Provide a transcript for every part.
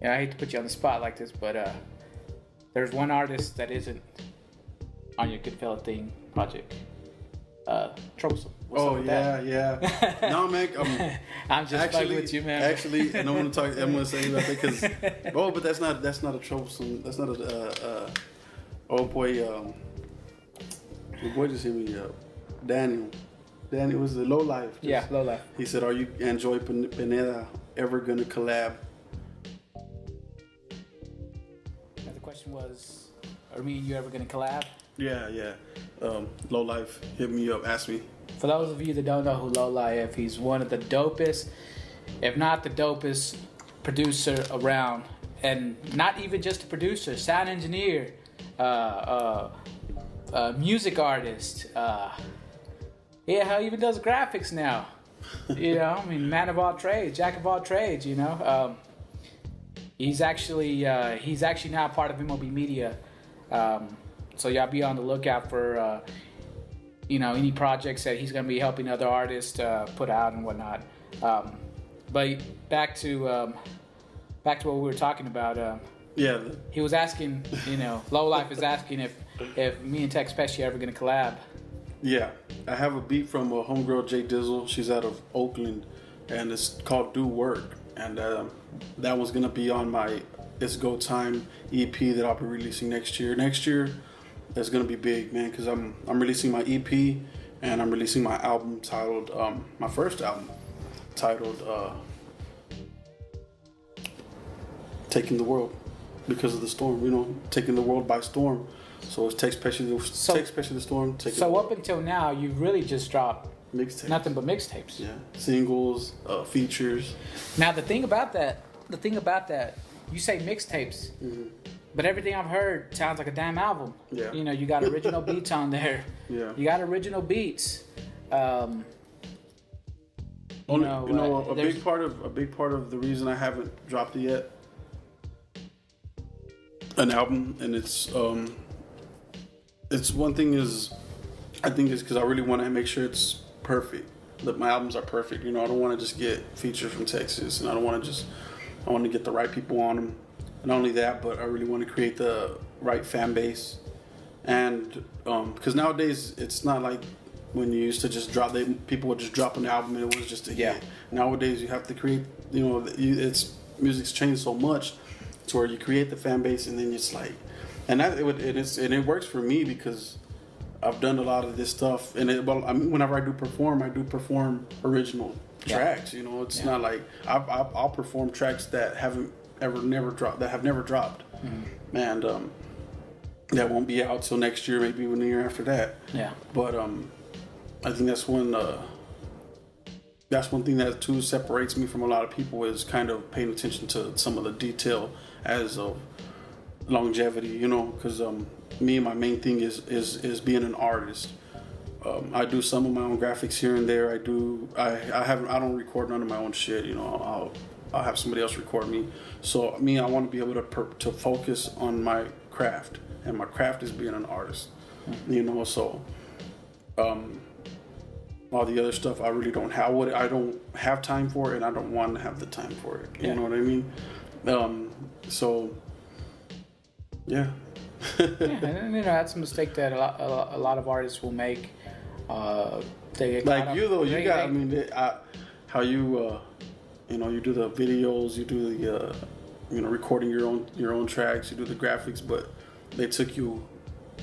Yeah, I hate to put you on the spot like this, but there's one artist that isn't on your Goodfella Thing project. Troublesome. What's up with that? Yeah. No, man. I'm just fucking with you, man. Actually, and I'm gonna say about that because, but that's not a troublesome. That's not a. Old boy. The boy just hit me up. Daniel was the LowLife. Yeah, LowLife. He said, "Are you and Joy Pineda ever gonna collab?" And the question was, are me and you ever gonna collab? Yeah. LowLife hit me up, asked me. For those of you that don't know who LowLife, he's one of the dopest, if not the dopest, producer around, and not even just a producer, sound engineer, music artist. He even does graphics now. You know, I mean, man of all trades, jack of all trades. You know, he's actually now part of M.O.B Media. So y'all be on the lookout for any projects that he's gonna be helping other artists put out and whatnot. But back to what we were talking about. Yeah. He was asking, LowLife is asking if me and Texxx Pesci are ever gonna collab. Yeah, I have a beat from a homegirl, J Dizzle. She's out of Oakland, and it's called "Do Work," and that was gonna be on my "It's Go Time" EP that I'll be releasing next year. Next year, that's gonna be big, man, because I'm releasing my EP and I'm releasing my album titled my first album titled "Taking the World Because of the Storm." Taking the world by storm. So it's Texxx Pesci the Storm. So up until now, you've really just dropped mixtapes. Nothing but mixtapes. Yeah, singles, features. Now the thing about that, you say mixtapes, but everything I've heard sounds like a damn album. Yeah. You got original beats on there. Yeah. You got original beats. A big part of the reason I haven't dropped it yet, an album, and it's one thing is, I think it's because I really want to make sure it's perfect. That my albums are perfect. I don't want to just get features from Texas, and I want to get the right people on them. And not only that, but I really want to create the right fan base. And because nowadays it's not like when you used to just drop, people would just drop an album and it was just a hit. Nowadays you have to create. Music's changed so much to where you create the fan base, and then it's like. And it works for me because I've done a lot of this stuff. And whenever I do perform original tracks. It's not like I'll perform tracks that have never dropped, and that won't be out till next year, maybe even the year after that. Yeah. But I think that's one thing that too separates me from a lot of people is kind of paying attention to some of the detail as of longevity, because me, my main thing is being an artist. I do some of my own graphics here and there. I don't record none of my own shit. I'll have somebody else record me. So I want to be able to focus on my craft, and my craft is being an artist. So all the other stuff I really don't have. I don't have time for it, and I don't want to have the time for it. You know what I mean? So. Yeah. And that's a mistake that a lot of artists will make. They like you though, you got. How you you do the videos, you do the recording your own tracks, you do the graphics, but they took you,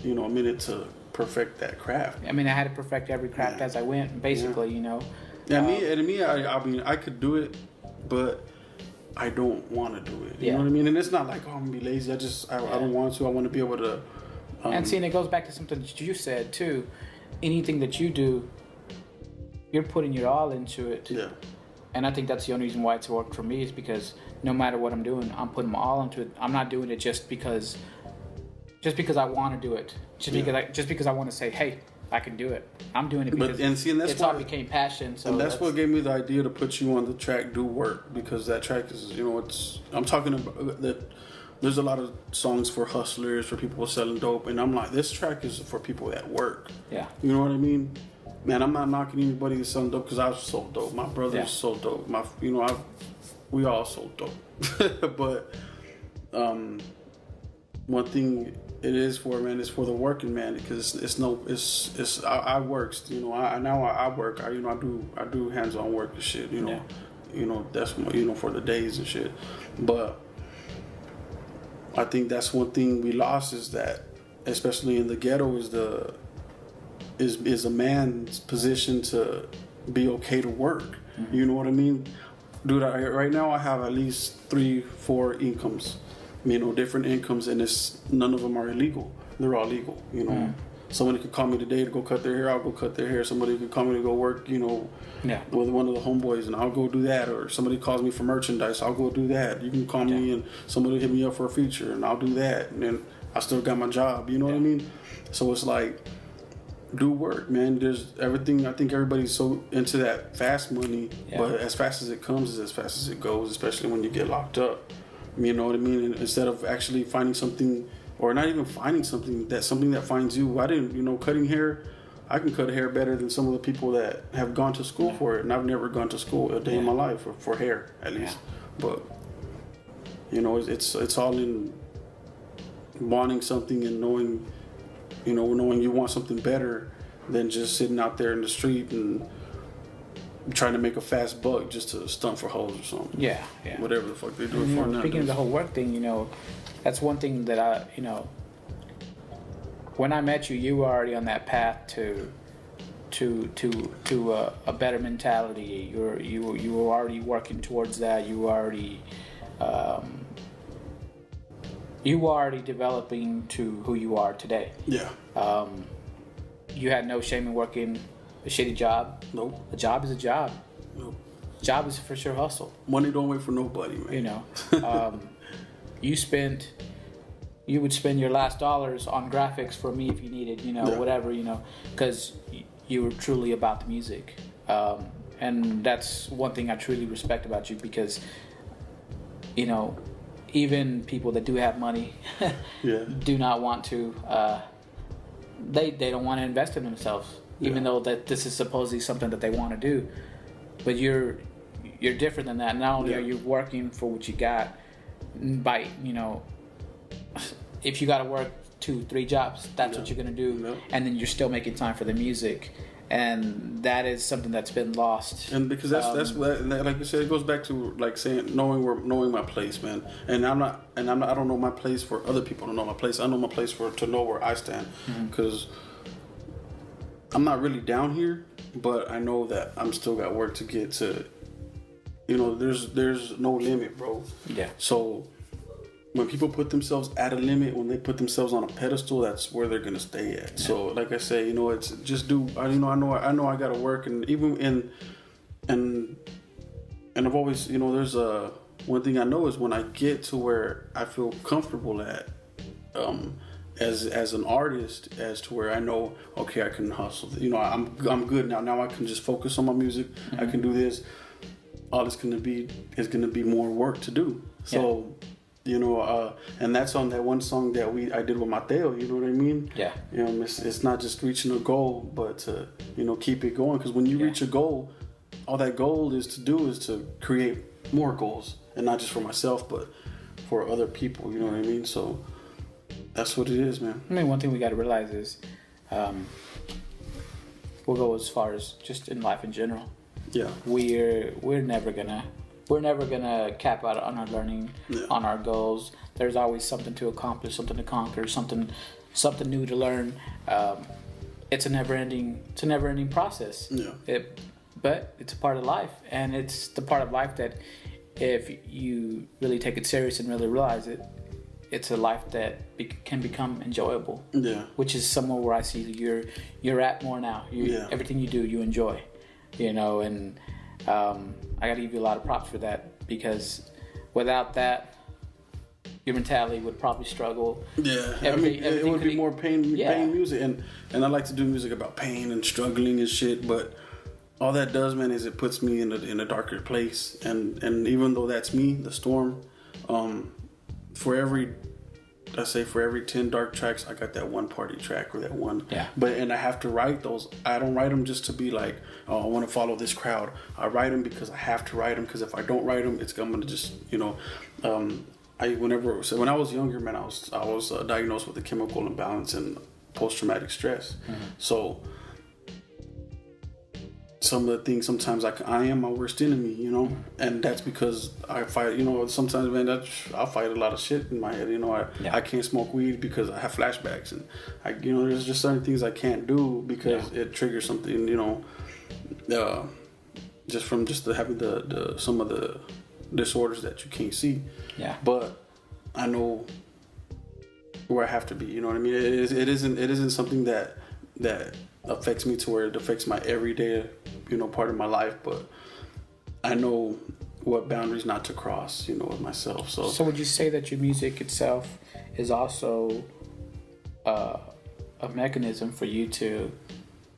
a minute to perfect that craft. I had to perfect every craft as I went, basically. Yeah, I could do it, but I don't want to do it. You know what I mean? And it's not like, I'm going to be lazy. I don't want to. I want to be able to. And it goes back to something that you said too. Anything that you do, you're putting your all into it. Yeah. And I think that's the only reason why it's worked for me is because no matter what I'm doing, I'm putting my all into it. I'm not doing it just because I want to do it. Just because I want to say, hey, I can do it. I'm doing it because it's all became passion. So that's what gave me the idea to put you on the track "Do Work," because that track is, I'm talking about that. There's a lot of songs for hustlers, for people selling dope, and I'm like, this track is for people that work. Yeah. You know what I mean? Man, I'm not knocking anybody that's selling dope because I was so dope. My brother's so dope. we all so dope. But one thing it is for, man, is for the working man, because I works, you know. I work. I do hands-on work and shit, you know. Yeah. You know, that's, you know, for the days and shit. But I think that's one thing we lost, is that, especially in the ghetto, is a man's position to be okay to work. Mm-hmm. You know what I mean? Dude, right now I have at least 3-4 incomes, you know, different incomes, and none of them are illegal. They're all legal, you know. Mm-hmm. Somebody could call me today to go cut their hair, I'll go cut their hair. Somebody could call me to go work, you know, with one of the homeboys, and I'll go do that. Or somebody calls me for merchandise, I'll go do that. You can call me, and somebody hit me up for a feature, and I'll do that. And then I still got my job, you know what I mean? So it's like, do work, man. There's everything. I think everybody's so into that fast money, but as fast as it comes is as fast as it goes, especially when you get locked up. You know what I mean? And instead of actually finding something, or not even finding something that finds you. I didn't, you know, cutting hair, I can cut hair better than some of the people that have gone to school for it, and I've never gone to school a day in my life for hair, at least. But you know, it's all in wanting something and knowing you want something better than just sitting out there in the street and trying to make a fast buck just to stunt for hoes or something. Yeah. Whatever the fuck they do it for now. Speaking of the whole work thing, you know, that's one thing that I, you know, when I met you, you were already on that path to a better mentality. You were already working towards that. You were already developing to who you are today. Yeah. You had no shame in working a shitty job. Nope. A job is a job. Nope. Job is for sure hustle. Money don't wait for nobody, man. You know, you would spend your last dollars on graphics for me if you needed, you know, whatever, you know, because you were truly about the music. And that's one thing I truly respect about you, because, you know, even people that do have money do not want to, they don't want to invest in themselves, even though that this is supposedly something that they want to do. But you're different than that. Not only are you working for what you got, by, you know, if you got to work 2-3 jobs, that's what you're going to do. And then you're still making time for the music. And that is something that's been lost. And because that's what, like you said, it goes back to like saying knowing my place, man. And I don't know my place for other people to know my place. I know my place to know where I stand, because I'm not really down here, but I know that I'm still got work to get to. You know, there's no limit, bro. Yeah. So when people put themselves at a limit, when they put themselves on a pedestal, that's where they're gonna stay at. Yeah. So like I say, you know, it's just do. I know I gotta work, and even and I've always, you know, there's one thing I know is when I get to where I feel comfortable at, as an artist, as to where I know, okay, I can hustle. You know, I'm good now. Now I can just focus on my music. I can do this. All it's gonna be is gonna be more work to do. So. You know, and that's on that one song that I did with Mateo. You know what I mean? Yeah. You know, it's not just reaching a goal, but to, you know, keep it going. Because when you reach a goal, all that goal is to create more goals, and not just for myself, but for other people. You know what I mean? So that's what it is, man. I mean, one thing we got to realize is, we'll go as far as just in life in general. Yeah. We're never gonna cap out on our learning, on our goals. There's always something to accomplish, something to conquer, something new to learn. It's a never-ending process. Yeah. But it's a part of life, and it's the part of life that, if you really take it serious and really realize it, it's a life that can become enjoyable. Yeah. Which is somewhere where I see you're at more now. Everything you do, you enjoy. You know, and I got to give you a lot of props for that, because without that, your mentality would probably struggle. Yeah, it would be more pain music, and I like to do music about pain and struggling and shit. But all that does, man, is it puts me in a darker place. And even though that's me, the storm, for every I say for every 10 dark tracks, I got that one party track or that one. Yeah. And I have to write those. I don't write them just to be like, oh, I want to follow this crowd. I write them because I have to write them, because if I don't write them, I'm gonna just, when I was younger, man, I was diagnosed with a chemical imbalance and post-traumatic stress. So some of the things sometimes I am my worst enemy, and that's because I fight, sometimes, man, I fight a lot of shit in my head, I can't smoke weed because I have flashbacks, and there's just certain things I can't do because it triggers something, just from having the some of the disorders that you can't see. Yeah. But I know where I have to be, you know what I mean? It isn't something that affects me to where it affects my everyday, part of my life, but I know what boundaries not to cross, with myself. So would you say that your music itself is also a mechanism for you to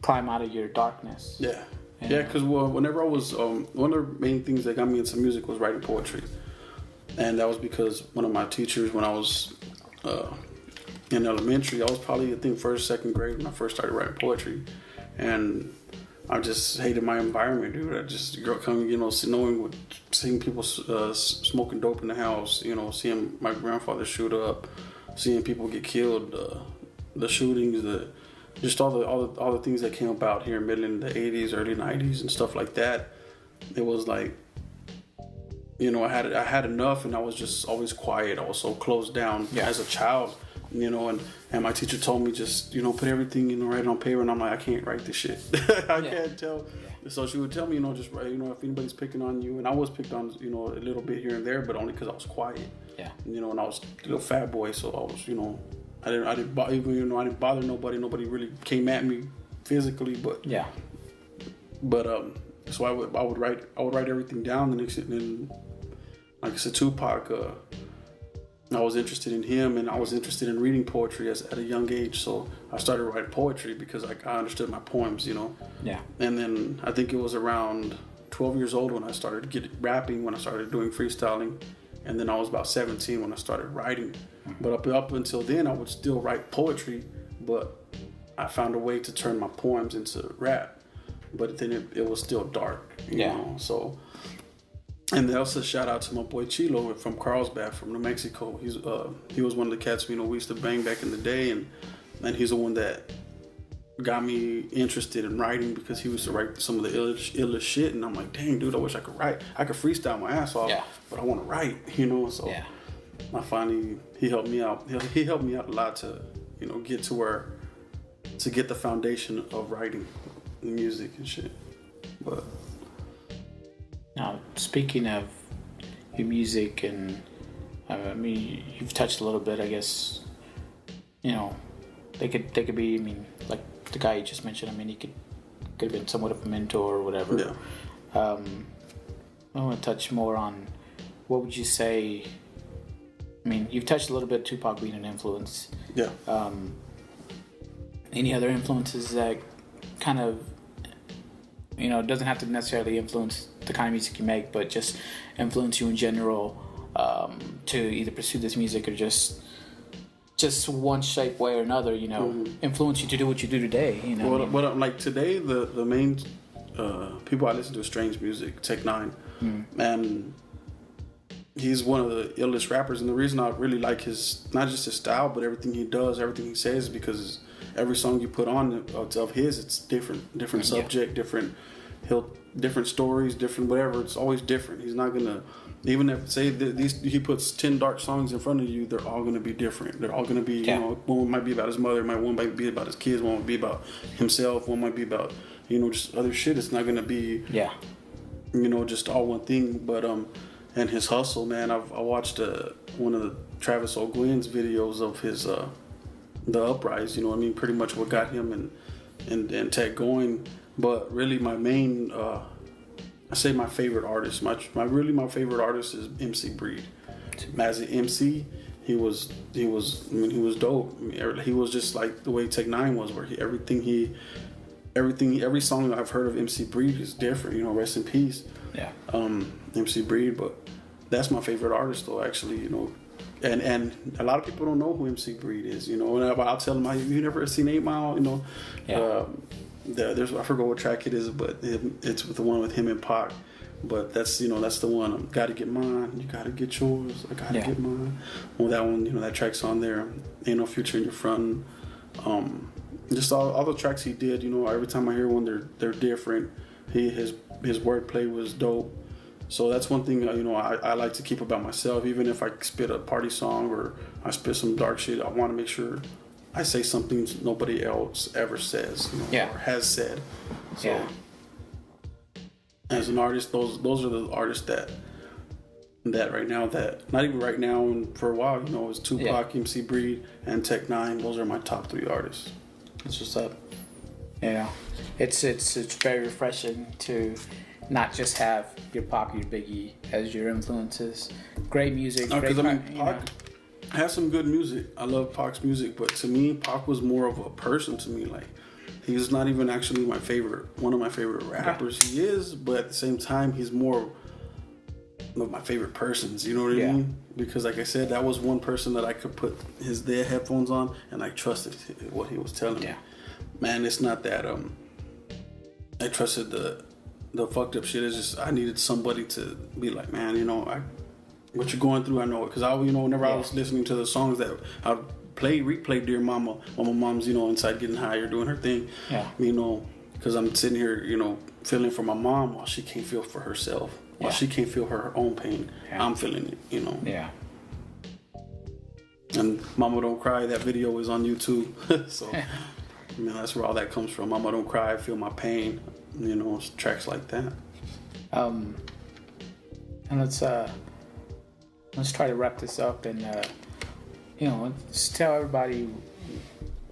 climb out of your darkness? Yeah. Yeah, because whenever I was, one of the main things that got me into music was writing poetry. And that was because one of my teachers, when I was in elementary, I was probably, I think, first, second grade when I first started writing poetry. And I just hated my environment, dude. I just grew up coming, seeing people smoking dope in the house, seeing my grandfather shoot up, seeing people get killed, the shootings, just all the things that came about here in Midland in the 80s, early 90s and stuff like that. It was like, I had enough, and I was just always quiet. I was so closed down as a child, and my teacher told me just, put everything, write it on paper, and I'm like, I can't write this shit. I can't tell. So she would tell me, just write, if anybody's picking on you, and I was picked on, a little bit here and there, but only because I was quiet. Yeah. And I was a little fat boy, so I was, I didn't bother nobody. Nobody really came at me physically, but so I would write everything down. And like I said, Tupac, I was interested in him, and I was interested in reading poetry at a young age. So I started writing poetry because I understood my poems, Yeah. And then I think it was around 12 years old when I started rapping, when I started doing freestyling. And then I was about 17 when I started writing. But up until then, I would still write poetry, but I found a way to turn my poems into rap. But then it was still dark, you know. So, and also shout out to my boy Chilo from Carlsbad, from New Mexico. He was one of the cats we used to bang back in the day, and he's the one that got me interested in writing because he used to write some of the illest shit, and I'm like, dang, dude, I wish I could write. I could freestyle my ass off, but I want to write, So I finally, he helped me out. He helped me out a lot to, get to get the foundation of writing music and shit. But now, speaking of your music, and you've touched a little bit, I guess, they could be, like the guy you just mentioned, he could have been somewhat of a mentor or whatever. Yeah. I want to touch more on, what would you say, you've touched a little bit Tupac being an influence. Yeah. Any other influences that kind of, doesn't have to necessarily influence the kind of music you make, but just influence you in general, to either pursue this music or just one shape way or another, influence you to do what you do today, Well, like today, the main people I listen to is Strange Music, Texxx, and he's one of the illest rappers. And the reason I really like not just his style, but everything he does, everything he says, is because every song you put on of his, it's different subject, different stories, different whatever. It's always different. He's not gonna. Even if he puts 10 dark songs in front of you, they're all gonna be different. They're all gonna be, one might be about his mother, one might be about his kids, one might be about himself, one might be about, just other shit. It's not gonna be, just all one thing. But and his hustle, man. I watched one of the Travis O'Gwen's videos of his the Uprise. Pretty much what got him and Tech going. But really, my main. I say my favorite artist. My favorite artist is MC Breed. As an MC, he was dope. He was just like the way Texxx was, where every song I've heard of MC Breed is different. Rest in peace. Yeah. MC Breed, but that's my favorite artist though. Actually, and a lot of people don't know who MC Breed is, you know. And I'll tell them, you never seen 8 Mile, you know. Yeah. There's I forgot what track it is, but it's with the one with him and Pac. But that's, you know, that's the one. Gotta get mine, you gotta get yours. I gotta get mine. Well, that one, you know, that track's on there. Ain't no future in your front. Just all the tracks he did, you know. Every time I hear one, they're different. His wordplay was dope. So that's one thing, you know, I like to keep about myself. Even if I spit a party song or I spit some dark shit, I want to make sure I say something nobody else ever says, you know, or has said. So as an artist, those are the artists that right now, that not even right now and for a while, you know, is Tupac, MC Breed, and Tech Nine. Those are my top 3 artists. That's what's up. Yeah, it's very refreshing to not just have your Pac, your Biggie as your influences. Great music. Because Pac has some good music. I love Pac's music, but to me, Pac was more of a person to me. Like, he's not even actually one of my favorite rappers. He is, but at the same time, he's more of my favorite persons. You know what I mean? Because like I said, that was one person that I could put their headphones on and I trusted what he was telling me. Man, it's not that I trusted the fucked up shit. It's just I needed somebody to be like, man, you know, what you're going through, I know it. Because you know, whenever I was listening to the songs that I replay Dear Mama when my mom's, you know, inside getting high or doing her thing, you know, because I'm sitting here, you know, feeling for my mom while she can't feel for herself, while she can't feel her own pain. I'm feeling it, you know. And Mama Don't Cry, that video is on YouTube. So, you know, that's where all that comes from. Mama Don't Cry, Feel My Pain. You know, tracks like that. And let's try to wrap this up and you know, let's tell everybody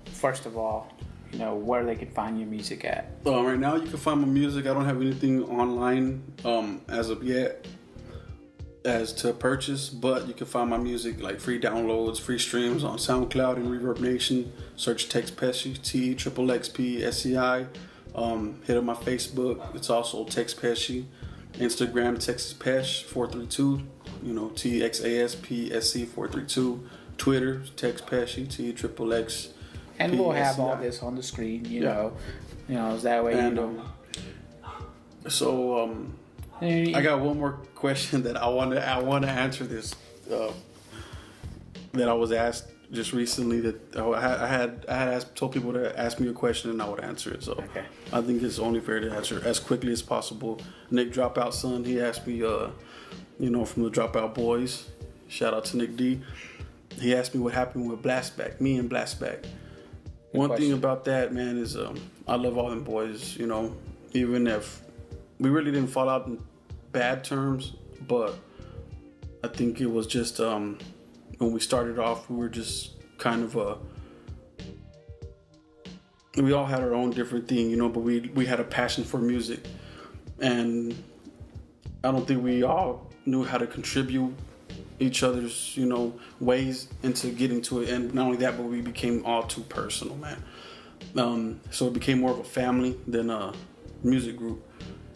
first of all, you know, where they can find your music at. Right now you can find my music. I don't have anything online as of yet as to purchase, but you can find my music like free downloads, free streams on SoundCloud and Reverb Nation. Search Texxx Pesci, TXXPSCI. Hit up my Facebook. It's also Texxx Pesci. Instagram, Texxx Pesci 432. You know, TXASPSC 432. Twitter, Texxx Pesci, TXXP. And we'll have all this on the screen. You know, that way. And, you know. I got one more question that I want to answer this. That I was asked just recently, that I had told people to ask me a question and I would answer it. So I think it's only fair to answer as quickly as possible. Nick Dropout's son, he asked me, you know, from the Dropout Boys. Shout out to Nick D. He asked me what happened with Blastback, me and Blastback. One thing about that, man, is I love all them boys. You know, even if we really didn't fall out in bad terms, but I think it was just when we started off, we were just kind of we all had our own different thing, you know, but we had a passion for music, and I don't think we all knew how to contribute each other's, you know, ways into getting to it. And not only that, but we became all too personal, man. So it became more of a family than a music group.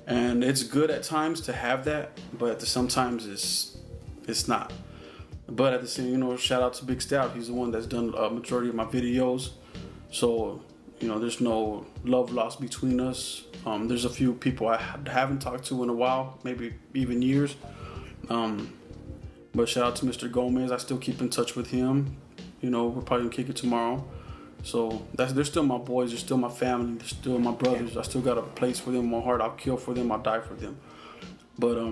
And it's good at times to have that, but sometimes it's not. But at the same, you know, shout out to Big Stout. He's the one that's done a majority of my videos. So, you know, there's no love lost between us. There's a few people I haven't talked to in a while, maybe even years. But shout out to Mr. Gomez. I still keep in touch with him. You know, we're probably gonna kick it tomorrow. So they're still my boys. They're still my family. They're still my brothers. I still got a place for them in my heart. I'll kill for them. I'll die for them. But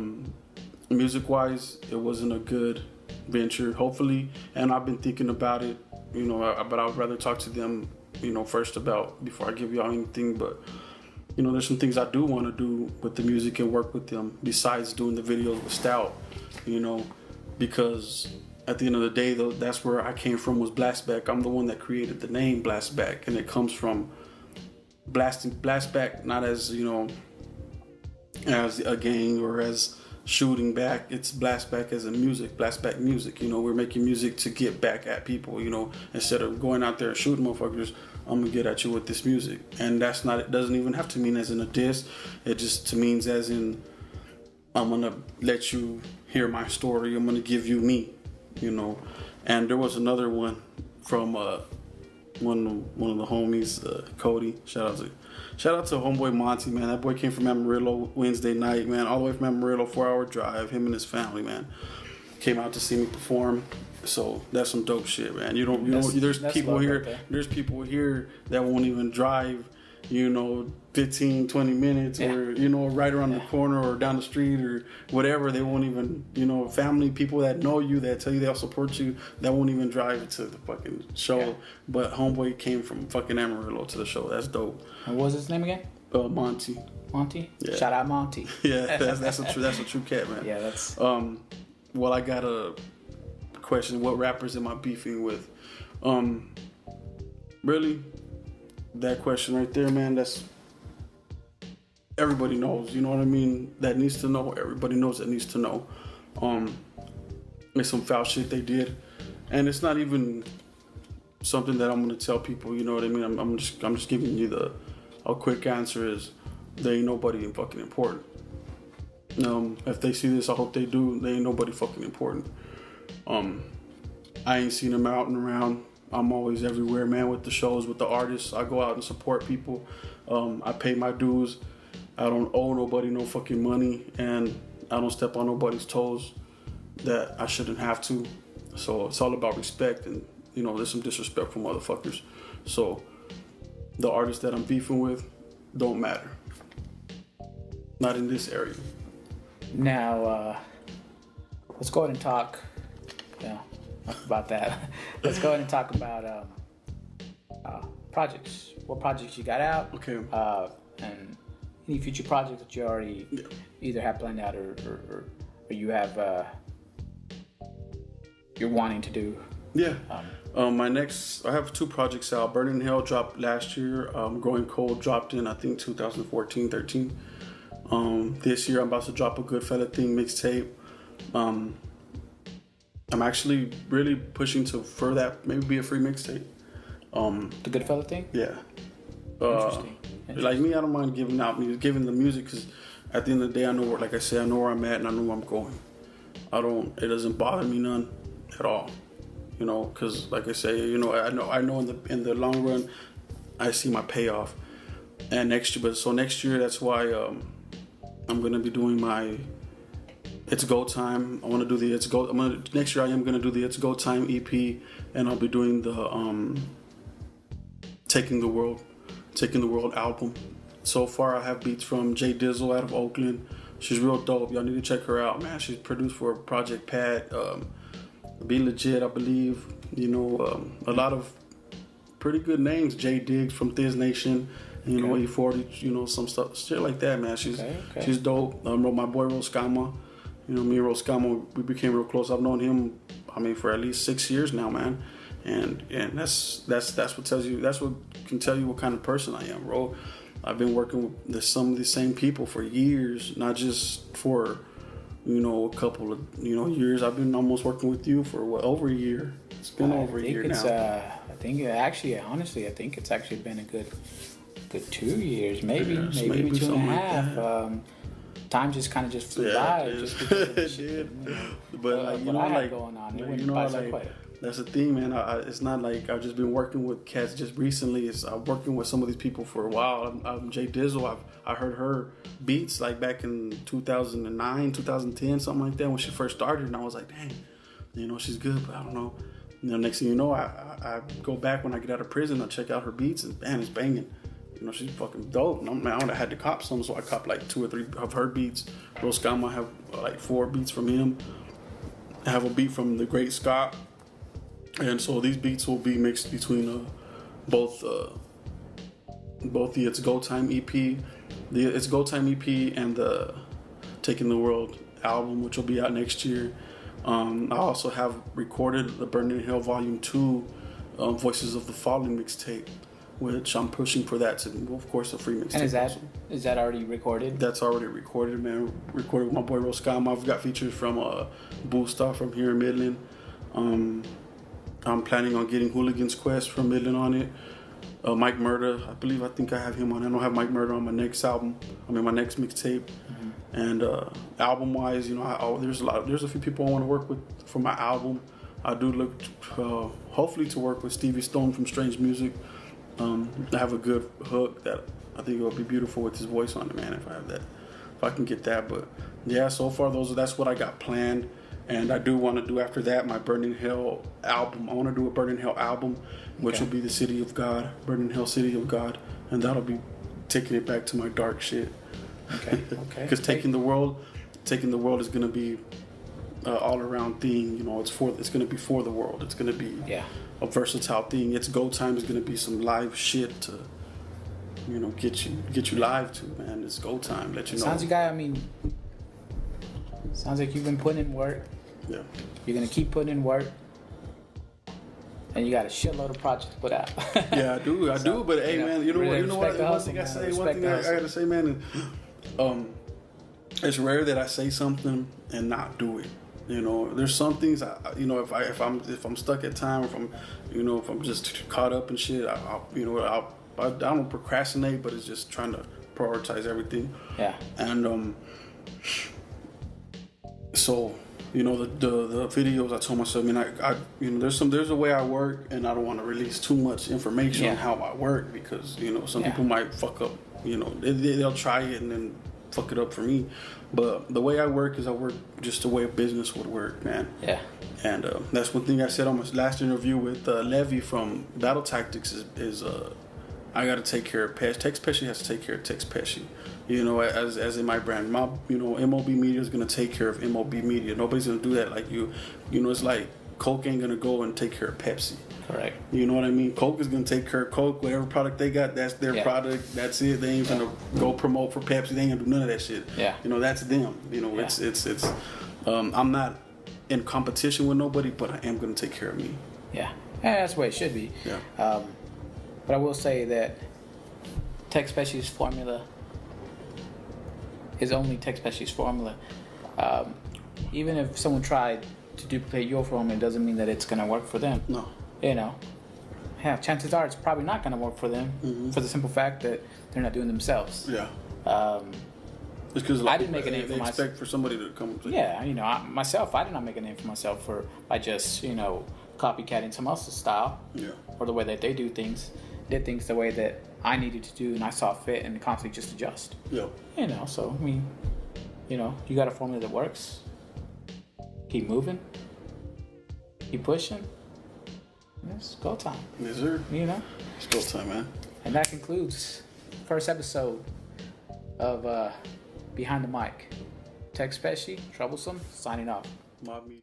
music-wise, it wasn't a good venture. Hopefully, and I've been thinking about it. You know, but I'd rather talk to them, you know, first about before I give y'all anything. But you know, there's some things I do want to do with the music and work with them besides doing the videos with Stout. You know. Because at the end of the day, though, that's where I came from, was Blastback. I'm the one that created the name Blastback, and it comes from blasting Blastback, not as, you know, as a gang or as shooting back. It's Blastback as a music, Blastback music. You know, we're making music to get back at people. You know, instead of going out there and shooting motherfuckers, I'm gonna get at you with this music. And that's not. It doesn't even have to mean as in a diss. It just means as in I'm gonna let you hear my story. I'm gonna give you me. you know. And there was another one from one of the homies, Cody. Shout out to homeboy Monty, man. That boy came from Amarillo Wednesday night, man, all the way from Amarillo, 4-hour drive. Him and his family, man, came out to see me perform. So that's some dope shit, man. There's people here. Right, there's people here that won't even drive, 15, 20 minutes, or right around the corner or down the street or whatever. They won't even, family, people that know you, that tell you they'll support you, that won't even drive to the fucking show. Yeah. But homeboy came from fucking Amarillo to the show. That's dope. And what was his name again? Monty. Monty? Yeah. Shout out Monty. Yeah, that's a true cat, man. Yeah, that's. Well, I got a question. What rappers am I beefing with? Really, that question right there, man. That's everybody knows. You know what I mean? That needs to know. Everybody knows that needs to know. It's some foul shit they did, and it's not even something that I'm gonna tell people. You know what I mean? I'm just giving you a quick answer is they ain't nobody fucking important. If they see this, I hope they do. They ain't nobody fucking important. I ain't seen them out and around. I'm always everywhere, man, with the shows, with the artists. I go out and support people. I pay my dues. I don't owe nobody no fucking money, and I don't step on nobody's toes that I shouldn't have to. So it's all about respect, and there's some disrespectful motherfuckers. So the artists that I'm beefing with don't matter. Not in this area. Now, let's go ahead and talk. About that. Let's go ahead and talk about projects. What projects you got out? Okay. And any future projects that you already either have planned out or you have you're wanting to do. Yeah. I have 2 projects out. Burning Hell dropped last year. Growing Cold dropped in, I think, 2014, 13. This year I'm about to drop a Goodfella Thing mixtape. I'm actually really pushing for that, maybe be a free mixtape. The Goodfella Thing? Yeah. Interesting. Like me, I don't mind giving the music, because at the end of the day, I know where I'm at and I know where I'm going. It doesn't bother me none at all. Because like I say, I know in the long run, I see my payoff. And next year, that's why I'm gonna be doing my It's Go Time. I want to do the next year I am gonna do the It's Go Time EP, and I'll be doing the Taking the World album. So far I have beats from J Dizzle out of Oakland. She's real dope. Y'all need to check her out, man. She's produced for Project Pat, Be Legit, I believe. A lot of pretty good names. J Diggs from Thiz Nation. E40, some stuff, shit like that, man. She's dope. My boy Roskama, me and Roskama, we became real close. I've known him, for at least 6 years now, man. And that's what can tell you what kind of person I am, bro. I've been working with some of the same people for years, not just for, a couple of, years. I've been almost working with you for over a year. It's been over a year now. I think it's actually been a good 2 years, maybe 2.5. Time just kind of flew by. It did. But I had going on. It went by so quick. That's the thing, man. It's not like I've just been working with cats just recently. I'm working with some of these people for a while. J Dizzle, I heard her beats like back in 2009, 2010, something like that when she first started, and I was like, dang, she's good, but I don't know. Next thing you know, I go back when I get out of prison, I check out her beats, and man, it's banging. She's fucking dope. And I had to cop some, so I copped like 2 or 3 of her beats. Roskama, I have like 4 beats from him. I have a beat from the Great Scott. And so these beats will be mixed between both the It's Go Time EP, the It's Go Time EP, and the Taking the World album, which will be out next year. I also have recorded the Burning Hell Volume 2, Voices of the Fallen mixtape, which I'm pushing for that to, of course, a free mixtape. And is that already recorded? That's already recorded, man. Recorded with my boy Roskama. I've got features from Boostar from here in Midland. I'm planning on getting Hooligan's Quest from Midland on it. Mike Murda, I think I have him on. I don't have Mike Murda on my next album. My next mixtape. Mm-hmm. And album-wise, there's a few people I want to work with for my album. I do look hopefully to work with Stevie Stone from Strange Music. I have a good hook that I think it will be beautiful with his voice on it, man. If I have that, if I can get that. But yeah, so far that's what I got planned. And I do want to do after that my Burning Hell album. I want to do a Burning Hell album, which will be the City of God, Burning Hell City of God, and that'll be taking it back to my dark shit. Okay. Because taking the world is gonna be all around thing. You know, it's gonna be for the world. It's gonna be a versatile thing. It's go time is gonna be some live shit to, you know, get you live to, man. It's go time. Let you know. Sounds like you've been putting in work. Yeah. You're gonna keep putting in work, and you got a shitload of projects to put out. Yeah, I do. But hey, man, you know what? One thing I gotta say, man, it's rare that I say something and not do it. You know, there's some things if I'm stuck at time, if I'm just caught up in shit, I don't procrastinate, but it's just trying to prioritize everything. Yeah. And so, you know, the videos, I told myself, I there's a way I work, and I don't want to release too much information on how I work, because, you know, some people might fuck up, you know, they'll try it and then fuck it up for me. But the way I work is I work just the way a business would work, man. Yeah. And that's one thing I said on my last interview with Levy from Battle Tactics is I got to take care of Pesci. Texxx Pesci has to take care of Texxx Pesci. You know, as in my brand, M.O.B media is gonna take care of M.O.B media. Nobody's gonna do that like you. You know, it's like Coke ain't gonna go and take care of Pepsi. Correct. You know what I mean? Coke is gonna take care of Coke. Whatever product they got, that's their product. That's it. They ain't gonna go promote for Pepsi. They ain't gonna do none of that shit. Yeah. You know, that's them. You know, it's. I'm not in competition with nobody, but I am gonna take care of me. Yeah. That's the way it should be. Yeah. But I will say that Texxx Pesci's formula is only Texxx Pesci's formula. Even if someone tried to duplicate your formula, it doesn't mean that it's going to work for them. No. You know, chances are it's probably not going to work for them, for the simple fact that they're not doing themselves. Yeah. It's because I didn't make a name for myself. Expect for somebody to come. Yeah, you know, I did not make a name for myself by just, you know, copycatting someone else's style. Yeah. Or the way that they do things. Did things the way that I needed to do, and I saw fit, and constantly just adjust. Yeah. You know, so I mean, you know, you got a formula that works. Keep moving. Keep pushing. It's go time. Yes, sir. You know. It's go time, man. And that concludes first episode of Behind the Mic. Texxx Pesci, Troublesome, signing off. M.O.B media.